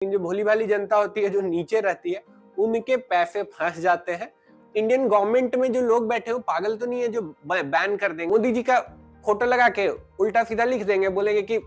जो भोली भाली जनता होती है, जो नीचे रहती है, उनके पैसे फंस जाते हैं। इंडियन गवर्नमेंट में जो लोग बैठे हो पागल तो नहीं है जो बैन कर देंगे। मोदी जी का फोटो लगा के उल्टा सीधा लिख देंगे, बोलेंगे कि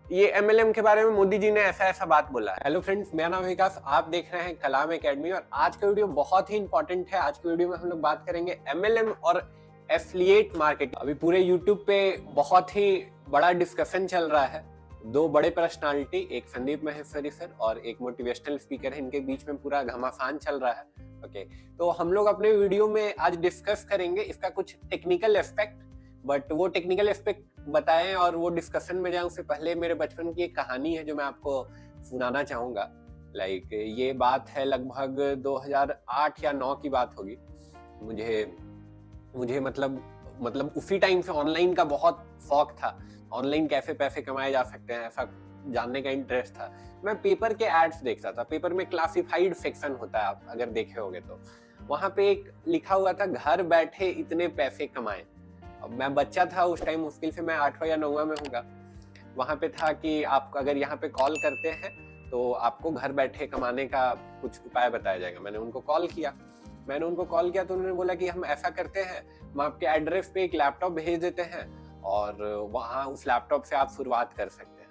ये एमएलएम के बारे में मोदी जी ने ऐसा ऐसा बात बोला है। हेलो फ्रेंड्स, मेरा नाम है विकास, आप देख रहे हैं कलाम एकेडमी और आज का वीडियो बहुत ही इंपॉर्टेंट है। आज के वीडियो में हम लोग बात करेंगे एमएलएम और एफिलिएट मार्केटिंग। अभी पूरे यूट्यूब पे बहुत ही बड़ा डिस्कशन चल रहा है। दो बड़े पर्सनालिटी, एक संदीप महेश्वरी सर और एक मोटिवेशनल स्पीकर है, इनके बीच में पूरा घमासान चल रहा है। ओके, तो हम लोग अपने वीडियो में आज डिस्कस करेंगे इसका कुछ टेक्निकल एस्पेक्ट, बट वो टेक्निकल एस्पेक्ट बताएं और वो डिस्कशन में जाए उससे पहले मेरे बचपन की एक कहानी है जो मैं आपको सुनाना चाहूंगा। लाइक ये बात है लगभग 2008 या 9 की बात होगी। मुझे मतलब उसी टाइम से ऑनलाइन का बहुत शौक था। ऑनलाइन कैसे पैसे कमाए जा सकते हैं ऐसा जानने का इंटरेस्ट था। मैं पेपर के एड्स देखता था। पेपर में क्लासिफाइड सेक्शन होता है, आप अगर देखे होंगे तो वहां पे एक लिखा हुआ था, घर बैठे इतने पैसे कमाए। अब मैं बच्चा था उस टाइम, मुश्किल से मैं 8वां या 9वां में होगा। वहां पे था कि आप अगर यहाँ पे कॉल करते हैं तो आपको घर बैठे कमाने का कुछ उपाय बताया जाएगा। मैंने उनको कॉल किया तो उन्होंने बोला कि हम ऐसा करते हैं, हम आपके एड्रेस पे एक लैपटॉप भेज देते हैं और वहाँ उस लैपटॉप से आप शुरुआत कर सकते हैं।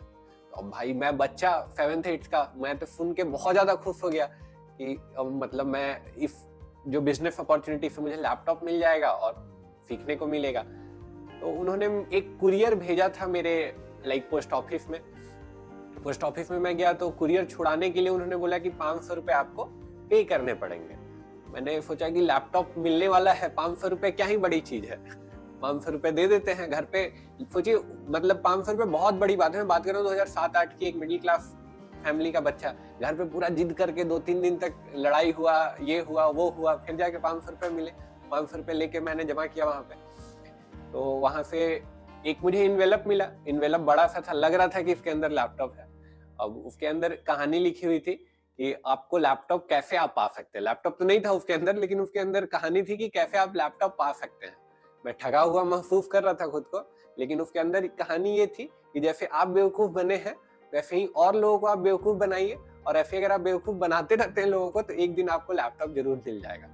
तो भाई मैं बच्चा 7th 8th का, मैं तो सुन के बहुत ज्यादा खुश हो गया कि अब मतलब मैं इस जो बिजनेस अपॉर्चुनिटी से मुझे लैपटॉप मिल जाएगा और सीखने को मिलेगा। तो उन्होंने एक कुरियर भेजा था मेरे पोस्ट ऑफिस में मैं गया तो कुरियर छुड़ाने के लिए उन्होंने बोला कि 500 रुपए आपको पे करने पड़ेंगे। मैंने सोचा कि लैपटॉप मिलने वाला है, 500 रुपए क्या ही बड़ी चीज है, 500 रुपए दे देते हैं घर पे। सोचिए, मतलब 500 रुपए बहुत बड़ी बात है। मैं बात कर रहा हूँ 2007-8 की, एक मिडिल क्लास फैमिली का बच्चा घर पे पूरा जिद करके 2-3 दिन तक लड़ाई हुआ, ये हुआ वो हुआ, फिर जाके 500 रुपए मिले। 500 रुपए लेके मैंने जमा किया वहां पे। तो वहां से एक मुझे इन्वेलप मिला। इन्वेलप बड़ा सा था, लग रहा था कि इसके अंदर लैपटॉप है। अब उसके अंदर कहानी लिखी हुई थी कि आपको लैपटॉप कैसे आप पा सकते हैं। लैपटॉप तो नहीं था उसके अंदर, लेकिन उसके अंदर कहानी थी कि कैसे आप लैपटॉप पा सकते हैं। मैं ठगा हुआ महसूस कर रहा था खुद को, लेकिन उसके अंदर कहानी ये थी कि जैसे आप बेवकूफ बने हैं वैसे ही और लोगों को आप बेवकूफ बनाइए, और ऐसे अगर आप बेवकूफ बनाते रहते हैं लोगों को तो एक दिन आपको लैपटॉप जरूर मिल जाएगा।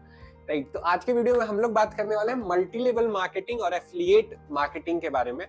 राइट, तो आज के वीडियो में हम लोग बात करने वाले हैं मल्टी लेवल मार्केटिंग और एफिलिएट मार्केटिंग के बारे में।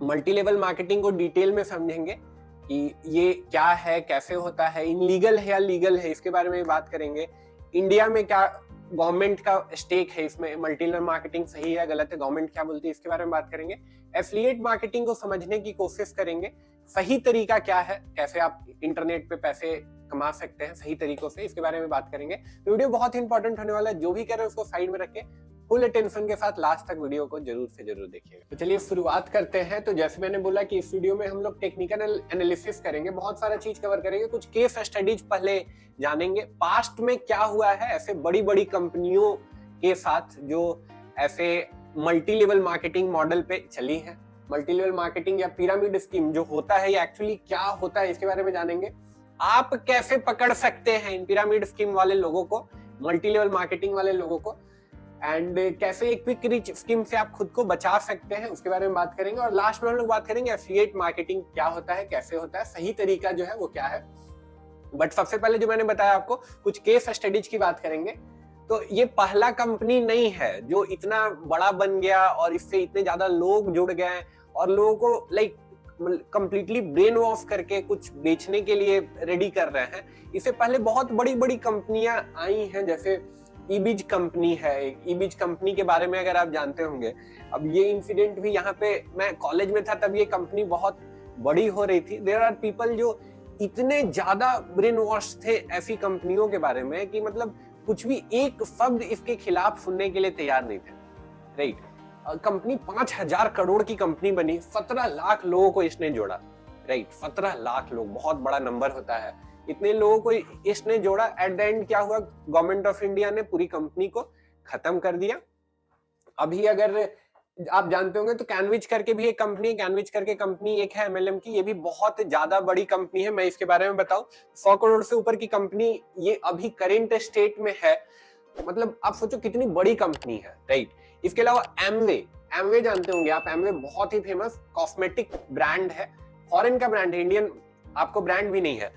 मल्टी लेवल मार्केटिंग को डिटेल में समझेंगे कि ये क्या है, कैसे होता है, इनलीगल है या लीगल है, इसके बारे में बात करेंगे। इंडिया में क्या गवर्नमेंट का स्टेक है इसमें, मल्टी लेवल मार्केटिंग सही है गलत है, गवर्नमेंट क्या बोलती है, इसके बारे में बात करेंगे। एफिलिएट मार्केटिंग को समझने की कोशिश करेंगे, सही तरीका क्या है, कैसे आप इंटरनेट पे पैसे कमा सकते हैं सही तरीकों से, इसके बारे में बात करेंगे। तो वीडियो बहुत इंपॉर्टेंट होने वाला है, जो भी कर रहे हैं उसको साइड में रख के फुल अटेंशन के साथ लास्ट तक वीडियो को जरूर से जरूर देखिएगा। तो चलिए शुरुआत करते हैं। तो जैसे मैंने बोला कि इस वीडियो में हम लोग टेक्निकल एनालिसिस करेंगे, बहुत सारा चीज कवर करेंगे, कुछ केस स्टडीज पहले जानेंगे, पास्ट में क्या हुआ है ऐसे बड़ी बड़ी कंपनियों के साथ जो ऐसे मल्टी लेवल मार्केटिंग मॉडल पे चली है। मल्टी लेवल मार्केटिंग या पिरामिड स्कीम जो होता है, ये एक्चुअली क्या होता है इसके बारे में जानेंगे। आप कैसे पकड़ सकते हैं इन पिरामिड स्कीम वाले लोगों को, मल्टी लेवल मार्केटिंग वाले लोगों को, एंड कैसे एक क्विक रिच स्कीम से आप खुद को बचा सकते हैं, उसके बारे में बात करेंगे। और लास्ट में हम लोग बात करेंगे एफिलिएट मार्केटिंग क्या होता है, कैसे होता है, सही तरीका जो है वो क्या है। बट सबसे पहले जो मैंने बताया आपको, कुछ केस स्टडीज की बात करेंगे। तो ये पहला कंपनी नहीं है जो इतना बड़ा बन गया और इससे इतने ज्यादा लोग जुड़ गए और लोगों को कंप्लीटली ब्रेन वॉश करके कुछ बेचने के लिए रेडी कर रहे हैं। इससे पहले बहुत बड़ी बड़ी कंपनियां आई हैं, जैसे ईबीज कंपनी है। ईबीज कंपनी के बारे में अगर आप जानते होंगे, अब ये इंसिडेंट भी यहाँ पे, मैं कॉलेज में था तब ये कंपनी बहुत बड़ी हो रही थी। देयर आर पीपल जो इतने ज्यादा ब्रेन वॉश थे ऐसी कंपनियों के बारे में कि मतलब कुछ भी एक शब्द इसके खिलाफ सुनने के लिए तैयार नहीं थे। राइट, कंपनी 5,000 करोड़ की कंपनी बनी, 17 लाख लोगों को इसने जोड़ा। राइट, 17 लाख लोग बहुत बड़ा नंबर होता है। इतने लोगों को इसने जोड़ा। एट द एंड क्या हुआ, गवर्नमेंट ऑफ इंडिया ने पूरी कंपनी को खत्म कर दिया। अभी अगर आप जानते होंगे तो कैनविच करके भी एक कंपनी है, कैनविच करके कंपनी एक है एमएलएम की, ये भी बहुत ज्यादा बड़ी कंपनी है। मैं इसके बारे में बताऊं, 100 करोड़ से ऊपर की कंपनी ये अभी करेंट स्टेट में है। मतलब आप सोचो कितनी बड़ी कंपनी है। राइट, इसके अलावा एमवे जानते होंगे आप। एमवे बहुत ही फेमस कॉस्मेटिक ब्रांड है, फॉरेन का ब्रांड है, इंडियन आपको ब्रांड भी नहीं है।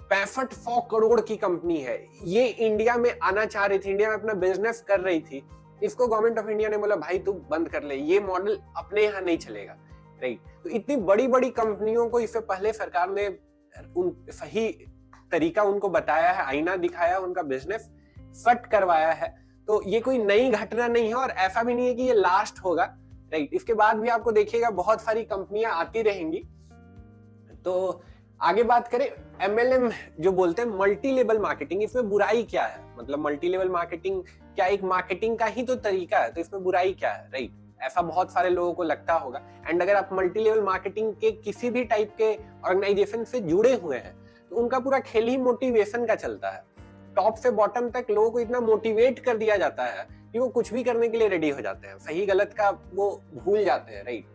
65 करोड़ की कंपनी है, ये इंडिया में आना चाह रही थी, इंडिया में अपना बिजनेस कर रही थी, इसको गवर्नमेंट ऑफ इंडिया ने बोला भाई तू बंद कर ले, ये मॉडल अपने यहाँ नहीं चलेगा, राइट। तो इतनी बड़ी बड़ी कंपनियों को इससे पहले सरकार ने सही तरीका उनको बताया है, आईना दिखाया, उनका बिजनेस सेट करवाया है। तो ये कोई नई घटना नहीं है और ऐसा भी नहीं है कि ये लास्ट होगा, राइट। इसके बाद भी आपको देखिएगा बहुत सारी कंपनियां आती रहेंगी। तो आगे बात करें MLM जो बोलते हैं मल्टी लेवल मार्केटिंग, इसमें बुराई क्या है? मतलब मल्टी लेवल मार्केटिंग क्या एक मार्केटिंग का ही तो तरीका है, तो इसमें बुराई क्या है, राइट? ऐसा बहुत सारे लोगों को लगता होगा। एंड अगर आप मल्टी लेवल मार्केटिंग के किसी भी टाइप के ऑर्गेनाइजेशन से जुड़े हुए हैं तो उनका पूरा खेल ही मोटिवेशन का चलता है। टॉप से बॉटम तक लोगों को इतना मोटिवेट कर दिया जाता है कि वो कुछ भी करने के लिए रेडी हो जाते हैं, सही गलत का वो भूल जाते हैं, राइट।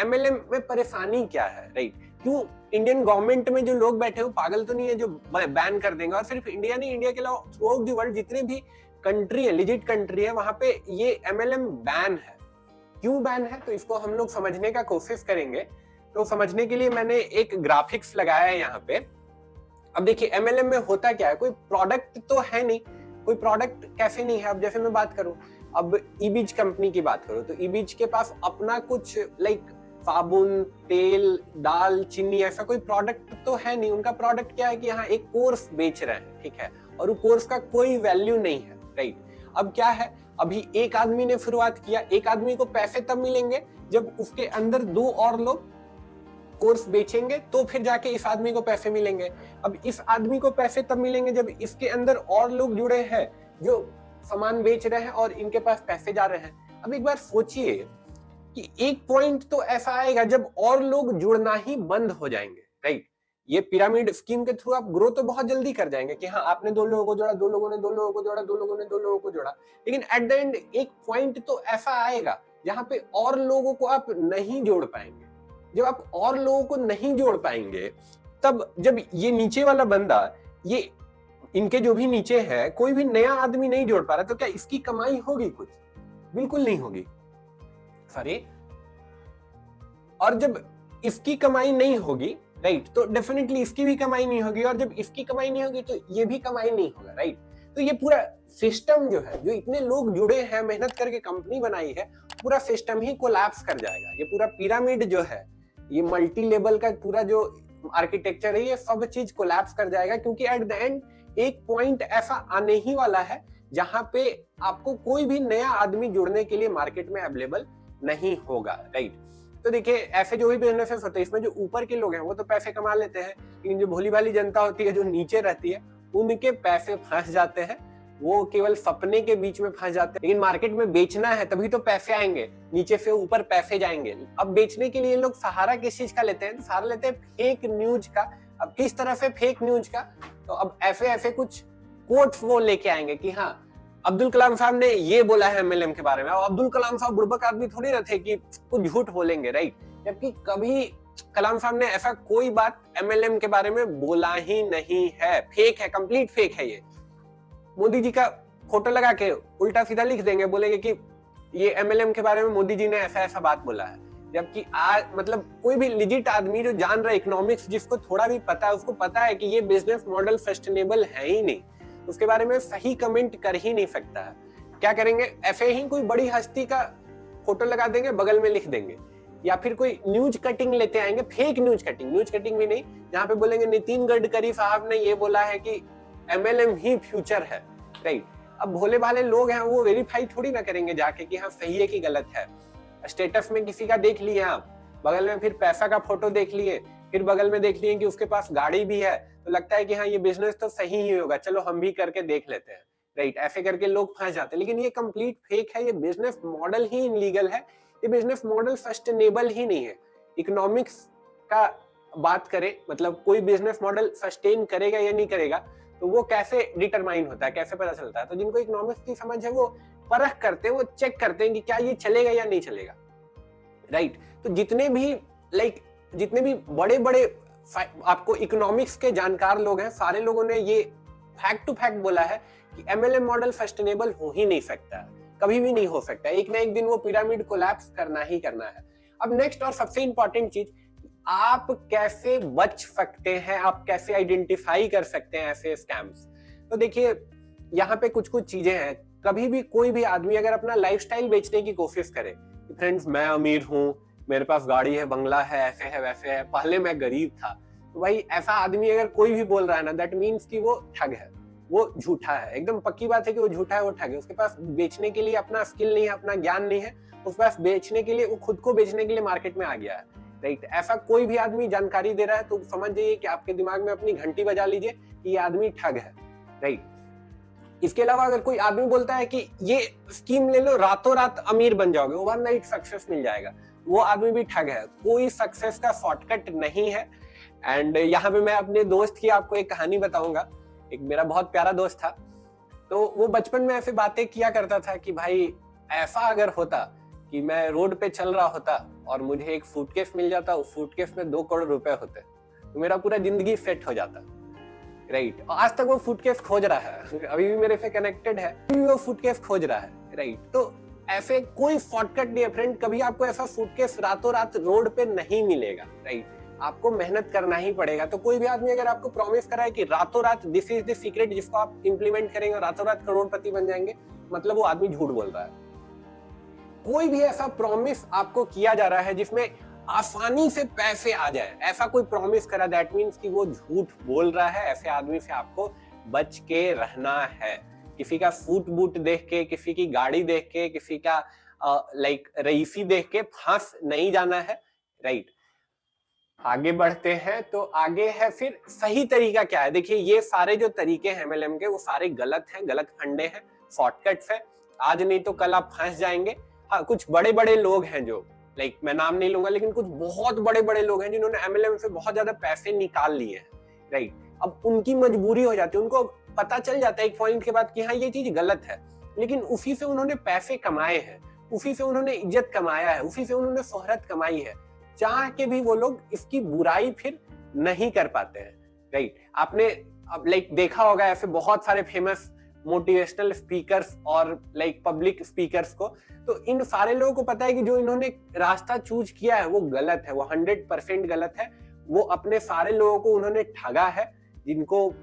MLM में परेशानी क्या है, राइट? क्यों इंडियन गवर्नमेंट में जो लोग बैठे हो पागल तो नहीं है जो बैन कर देंगे? और सिर्फ इंडिया नहीं, इंडिया के अलावा थ्रू आउट द वर्ल्ड जितने भी कंट्री है, लिजिट कंट्री है, वहां पे ये MLM बैन है। क्यों बैन है? तो इसको हम लोग समझने का कोशिश करेंगे। तो समझने के लिए मैंने एक ग्राफिक्स लगाया है यहाँ पे। अब देखिए MLM में होता क्या है, कोई प्रोडक्ट तो है नहीं, कोई प्रोडक्ट कैफे नहीं है। अब जैसे मैं बात करूं, अब ईबीज कंपनी की बात करूं तो ईबीज के पास अपना कुछ लाइक साबुन, तेल, दाल, चीनी ऐसा कोई प्रोडक्ट तो है नहीं। उनका प्रोडक्ट क्या है कि यहाँ एक कोर्स बेच रहे हैं, ठीक है, और वो कोर्स का कोई वैल्यू नहीं है, राइट। अब क्या है, अभी एक आदमी ने शुरुआत किया, एक आदमी को पैसे तब मिलेंगे जब उसके अंदर 2 और लोग कोर्स बेचेंगे, तो फिर जाके इस आदमी को पैसे मिलेंगे। अब इस आदमी को पैसे तब मिलेंगे जब इसके अंदर और लोग जुड़े हैं जो सामान बेच रहे हैं और इनके पास पैसे जा रहे हैं। अब एक बार सोचिए कि एक पॉइंट तो ऐसा आएगा जब और लोग जुड़ना ही बंद हो जाएंगे, राइट। ये पिरामिड स्कीम के थ्रू आप ग्रो तो बहुत जल्दी कर जाएंगे कि हाँ आपने 2 लोगों को जोड़ा, 2 लोगों ने 2 लोगों को जोड़ा, 2 लोगों ने 2 लोगों को जोड़ा, लेकिन एट द एंड एक पॉइंट तो ऐसा आएगा जहां पे और लोगों को आप नहीं जोड़ पाएंगे। जब आप और लोगों को नहीं जोड़ पाएंगे, तब जब ये नीचे वाला बंदा, ये इनके जो भी नीचे है, कोई भी नया आदमी नहीं जोड़ पा रहा, तो क्या इसकी कमाई होगी? कुछ बिल्कुल नहीं होगी, सॉरी। और जब इसकी कमाई नहीं होगी, राइट, तो डेफिनेटली इसकी भी कमाई नहीं होगी, और जब इसकी कमाई नहीं होगी तो ये भी कमाई नहीं होगा, राइट। तो ये पूरा सिस्टम जो है, जो इतने लोग जुड़े हैं, मेहनत करके कंपनी बनाई है, पूरा सिस्टम ही कोलैप्स कर जाएगा। ये पूरा पिरामिड जो है, ये मल्टी लेवल का पूरा जो आर्किटेक्चर है, ये सब चीज कोलैप्स कर जाएगा, क्योंकि एट द एंड एक पॉइंट ऐसा आने ही वाला है जहां पे आपको कोई भी नया आदमी जुड़ने के लिए मार्केट में अवेलेबल नहीं होगा, राइट। तो देखिए ऐसे जो भी बिजनेसेस होते हैं, इसमें जो ऊपर के लोग हैं वो तो पैसे कमा लेते हैं, लेकिन जो भोली भाली जनता होती है, जो नीचे रहती है, उनके पैसे फंस जाते हैं, वो केवल सपने के बीच में फंस जाते हैं। लेकिन मार्केट में बेचना है तभी तो पैसे आएंगे, नीचे से ऊपर पैसे जाएंगे। अब बेचने के लिए लोग सहारा किस चीज का लेते हैं? तो सहारा लेते हैं फेक न्यूज का। अब किस तरह से फेक न्यूज का? तो अब ऐसे ऐसे कुछ कोट्स वो लेके आएंगे कि हाँ अब्दुल कलाम साहब ने ये बोला है MLM के बारे में। अब अब्दुल कलाम साहब बुड़बक आदमी थोड़ी ना थे कि कुछ झूठ बोलेंगे, राइट। जबकि कभी कलाम साहब ने ऐसा कोई बात MLM के बारे में बोला ही नहीं है। फेक है, कंप्लीट फेक है। ये मोदी जी का फोटो लगा के उल्टा सीधा लिख देंगे, बोलेंगे कि ये MLM के बारे में मोदी जी ने ऐसा ऐसा बात बोला है। जबकि आज मतलब कोई भी लिजिट आदमी जो जान रहा है इकोनॉमिक्स, जिसको थोड़ा भी पता है, उसको पता है कि ये बिजनेस मॉडल सस्टेनेबल है ही नहीं, उसके बारे में सही कमेंट कर ही नहीं सकता है। क्या करेंगे? ऐसे ही कोई बड़ी हस्ती का फोटो लगा देंगे, बगल में लिख देंगे, या फिर कोई न्यूज कटिंग लेते आएंगे, फेक न्यूज कटिंग भी नहीं, जहां पे बोलेंगे नितिन गडकरी साहब ने ये बोला है कि MLM ही फ्यूचर है, राइट। अब भोले भाले लोग हैं, वो वेरीफाई थोड़ी ना करेंगे जाके कि हाँ सही है कि गलत है। स्टेटस में किसी का देख लिए आप, बगल में फिर पैसा का फोटो देख लिए, फिर बगल में देख लिए कि उसके पास गाड़ी भी है, तो लगता है कि हाँ ये बिजनेस तो सही ही होगा, चलो हम भी करके देख लेते हैं, राइट। ऐसे करके लोग फंस जाते हैं। लेकिन ये कंप्लीट फेक है, ये बिजनेस मॉडल ही इनलीगल है, ये बिजनेस मॉडल सस्टेनेबल ही नहीं है। इकोनॉमिक्स का बात करें, मतलब कोई बिजनेस मॉडल सस्टेन करेगा या नहीं करेगा, तो वो कैसे डिटरमाइन होता है, कैसे पता चलता है? तो जिनको इकोनॉमिक्स की समझ है वो परख करते हैं, वो चेक करते हैं कि क्या ये चलेगा या नहीं चलेगा, राइट। तो जितने भी बड़े बड़े आपको इकोनॉमिक्स के जानकार लोग हैं, सारे लोगों ने ये फैक्ट टू फैक्ट बोला है कि MLM मॉडल सस्टेनेबल हो ही नहीं सकता, कभी भी नहीं हो सकता। एक ना एक दिन वो पिरामिड कोलैप्स करना ही करना है। अब नेक्स्ट और सबसे इंपॉर्टेंट चीज, आप कैसे बच सकते हैं, आप कैसे आइडेंटिफाई कर सकते हैं ऐसे स्कैम्स। तो देखिए यहाँ पे कुछ कुछ चीजें हैं। कभी भी कोई भी आदमी अगर अपना लाइफस्टाइल बेचने की कोशिश करे कि फ्रेंड्स मैं अमीर हूँ, मेरे पास गाड़ी है, बंगला है, ऐसे है वैसे है, पहले मैं गरीब था, तो भाई ऐसा आदमी अगर कोई भी बोल रहा है ना, दैट मीन्स कि वो ठग है, वो झूठा है। एकदम पक्की बात है कि वो झूठा है, वो ठग है। उसके पास बेचने के लिए अपना स्किल नहीं है, अपना ज्ञान नहीं है, उसके पास बेचने के लिए, वो खुद को बेचने के लिए मार्केट में आ गया है, राइट। ऐसा कोई भी आदमी जानकारी दे रहा है तो समझ जाइए कि आपके दिमाग में अपनी घंटी बजा लीजिए कि ये आदमी ठग है, राइट। इसके अलावा अगर कोई आदमी बोलता है कि ये स्कीम ले लो, रातों रात अमीर बन जाओगे, ओवरनाइट सक्सेस मिल जाएगा, वो आदमी भी ठग है। कोई सक्सेस का शॉर्टकट नहीं है। एंड यहाँ पे मैं अपने दोस्त की आपको एक कहानी बताऊंगा। एक मेरा बहुत प्यारा दोस्त था, तो वो बचपन में ऐसे बातें किया करता था कि भाई ऐसा अगर होता कि मैं रोड पे चल रहा होता और मुझे एक सूटकेस मिल जाता, उस सूटकेस में 2 करोड़ रुपए होते, तो मेरा पूरा जिंदगी सेट हो जाता, राइट। आज तक वो सूटकेस खोज रहा है, अभी भी मेरे से कनेक्टेड है, अभी भी वो सूटकेस खोज रहा है, राइट। तो ऐसे कोई शॉर्टकट नहीं है फ्रेंड, कभी आपको ऐसा सूटकेस रातों रात रोड पे नहीं मिलेगा, राइट। आपको मेहनत करना ही पड़ेगा। तो कोई भी आदमी अगर आपको प्रॉमिस कराए कि रातों रात दिस इज द सीक्रेट जिसको आप इंप्लीमेंट करेंगे और रातों रात करोड़पति बन जाएंगे, मतलब वो आदमी झूठ बोल रहा है। कोई भी ऐसा प्रॉमिस आपको किया जा रहा है जिसमें आसानी से पैसे आ जाए, ऐसा कोई प्रॉमिस करा, दैट मीन्स कि वो झूठ बोल रहा है। ऐसे आदमी से आपको बच के रहना है। किसी का सूट बूट देख के, किसी की गाड़ी देख के, किसी का लाइक रईसी देख के फंस नहीं जाना है, राइट। आगे बढ़ते हैं तो आगे है फिर सही तरीका क्या है। देखिए ये सारे जो तरीके हैं एमएलएम के, वो सारे गलत हैं, गलत फंडे हैं, शॉर्टकट्स हैं। आज नहीं तो कल आप फंस जाएंगे। हाँ, कुछ बड़े बड़े लोग हैं जो, लाइक मैं नाम नहीं लूंगा, लेकिन कुछ बहुत बड़े बड़े लोग हैं जिन्होंने एमएलएम से बहुत ज्यादा पैसे निकाल लिए हैं, राइट। अब उनकी मजबूरी हो जाती है, उनको पता चल जाता है एक पॉइंट के बाद कि हाँ ये चीज गलत है, लेकिन उसी से उन्होंने पैसे कमाए हैं, उसी से उन्होंने इज्जत कमाया है, उसी से उन्होंने शोहरत कमाई है। चाह के भी वो लोग इसकी बुराई फिर नहीं कर पाते हैं, राइट। आपने अब लाइक देखा होगा ऐसे बहुत सारे फेमस मोटिवेशनल स्पीकर्स और लाइक पब्लिक स्पीकर्स को, तो इन सारे लोगों को पता है कि जो इन्होंने रास्ता चूज किया है वो गलत है, वो 100% गलत है। वो अपने सारे लोगों को उन्होंने ठगा है, जिनको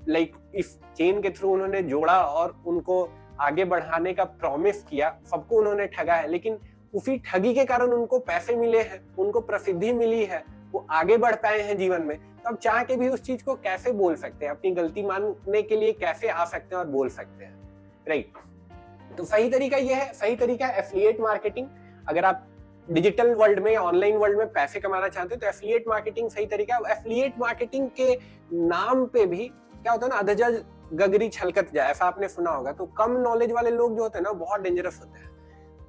लाइक इस चेन के थ्रू उन्होंने जोड़ा और उनको आगे बढ़ाने का प्रॉमिस किया, सबको उन्होंने ठगा है। लेकिन उसी ठगी के कारण उनको पैसे मिले हैं, उनको प्रसिद्धि मिली है, वो आगे बढ़ पाए हैं जीवन में। तो अब चाह के भी उस चीज को कैसे बोल सकते हैं, अपनी गलती मानने के लिए कैसे आ सकते हैं और बोल सकते हैं, राइट। तो सही तरीका ये है, सही तरीका है एफिलिएट मार्केटिंग। अगर आप डिजिटल वर्ल्ड में या ऑनलाइन वर्ल्ड में पैसे कमाना चाहते हैं तो एफिलिएट मार्केटिंग सही तरीका है। एफिलिएट मार्केटिंग के नाम पे भी क्या होता है ना, अधजल गगरी छलकत जाए, ऐसा आपने सुना होगा। तो कम नॉलेज वाले लोग जो होते हैं ना, बहुत डेंजरस होते हैं।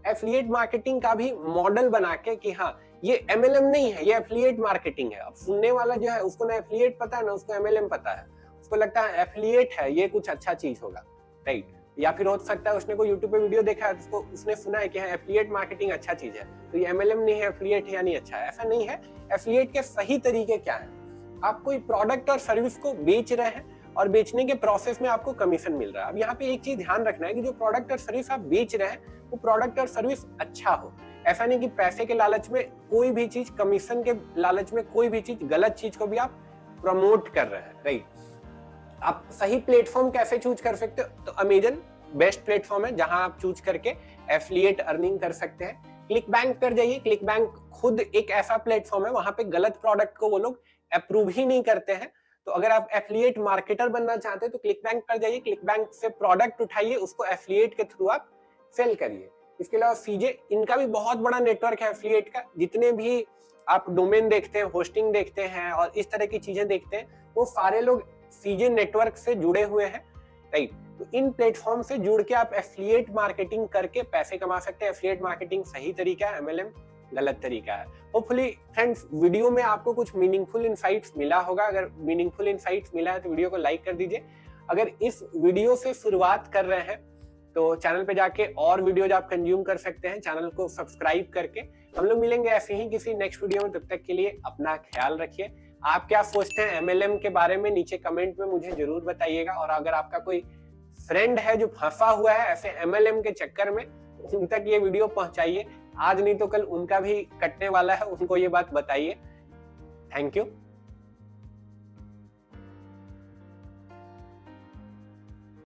एफिलिएट मार्केटिंग का भी मॉडल बना के कि हाँ ये एमएलएम नहीं है, ये एफिलिएट मार्केटिंग है। अब सुनने वाला जो है उसको ना एफिलिएट पता है ना उसको एमएलएम पता है, उसको लगता है एफिलिएट है ये कुछ अच्छा चीज होगा, राइट। या फिर हो सकता है उसने कोई यूट्यूब पे वीडियो देखा है, उसको उसने सुना है कि हाँ एफिलिएट मार्केटिंग अच्छा चीज है, तो ये एमएलएम नहीं है, एफिलिएट है यानी अच्छा है। ऐसा नहीं है। एफिलिएट के सही तरीके क्या है? आप कोई प्रोडक्ट और सर्विस को बेच रहे हैं और बेचने के प्रोसेस में आपको कमीशन मिल रहा है। अब यहाँ पे एक चीज ध्यान रखना है कि जो प्रोडक्ट और सर्विस आप बेच रहे हैं वो प्रोडक्ट और सर्विस अच्छा हो। ऐसा नहीं कि पैसे के लालच में कोई भी चीज, कमीशन के लालच में कोई भी चीज, गलत चीज को भी आप प्रमोट कर रहे हैं, राइट। आप सही प्लेटफॉर्म कैसे चूज कर सकते हो? तो अमेजन बेस्ट प्लेटफॉर्म है जहां आप चूज करके एफिलिएट अर्निंग कर सकते हैं। क्लिक बैंक पर जाइए, क्लिक बैंक खुद एक ऐसा प्लेटफॉर्म है, वहां पे गलत प्रोडक्ट को वो लोग अप्रूव ही नहीं करते हैं। तो अगर आप एफिलिएट मार्केटर बनना चाहते हैं तो क्लिक बैंक पर जाइए, क्लिक बैंक से प्रोडक्ट उठाइए, उसको एफिलिएट के थ्रू आप सेल करिए। इसके अलावा सीजे, इनका भी बहुत बड़ा नेटवर्क है एफिलिएट का। जितने भी आप डोमेन देखते हैं, होस्टिंग देखते हैं और इस तरह की चीजें देखते हैं, वो सारे लोग सीजे नेटवर्क से जुड़े हुए हैं, राइट। तो इन प्लेटफॉर्म से जुड़ के आप एफिलिएट मार्केटिंग करके पैसे कमा सकते हैं। एफिलिएट मार्केटिंग सही तरीका है, एमएलएम गलत तरीका है। होपफुली फ्रेंड्स वीडियो में आपको कुछ मीनिंगफुल इनसाइट्स मिला होगा। अगर मीनिंगफुल इनसाइट्स मिला है तो वीडियो को लाइक कर दीजिए। अगर इस वीडियो से शुरुआत कर रहे हैं तो चैनल पे जाके और वीडियोज आप कंज्यूम कर सकते हैं, चैनल को सब्सक्राइब करके। हम लोग मिलेंगे ऐसे ही किसी नेक्स्ट वीडियो में, तब तक के लिए अपना ख्याल रखिए। आप क्या सोचते हैं एमएलएम के बारे में नीचे कमेंट में मुझे जरूर बताइएगा। और अगर आपका कोई फ्रेंड है जो फंसा हुआ है ऐसे एमएलएम के चक्कर में, उन तक ये वीडियो पहुंचाइए। आज नहीं तो कल उनका भी कटने वाला है, उनको ये बात बताइए। Thank you.